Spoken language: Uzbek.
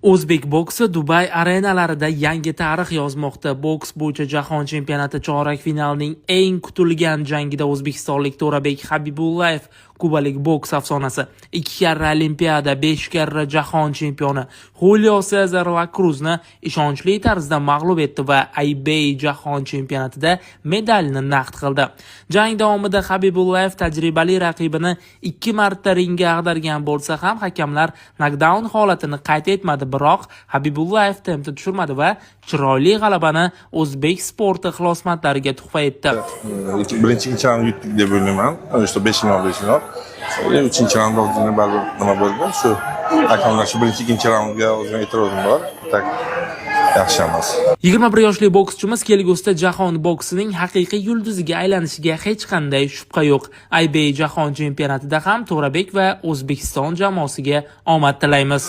O'zbek boksi Dubay arenalarida yangi tarix yozmoqda. Boks bo'yicha jahon chempionati chorak finalining eng kutilgan jangida o'zbekistonlik To'rabek Habibullayev kubalik boks afsonasi, 2 karra Olimpiada, 5 karra jahon chempioni Julio Cesar La Cruzni ishonchli tarzda mag'lub etdi va IBA jahon chempionatida medalni naqd qildi. Jang davomida Habibullayev tajribali raqibini 2 marta ringga ag'dargan bo'lsa ham hakamlar nokdaun holatini qayd etmadi, biroq Habibullayev tempni tushirmadi va chiroyli g'alabani o'zbek sporti ixlosmandlariga tuhfa etdi. Birinchi raundni yutdik deb o'ylayman. O'shda 5-0. 3-chi raundda baribir nima bo'ldi? Shu hakamlar shu birinchi, ikkinchi raundga o'zim e'tirozim bor. Tak yaxshi emas. 21 yoshli bokschimiz kelgusida jahon boksining haqiqiy yulduziga aylanishiga hech qanday shubha yo'q. IBA jahon chempionatida ham To'rabek va O'zbekiston jamoasiga omad tilaymiz.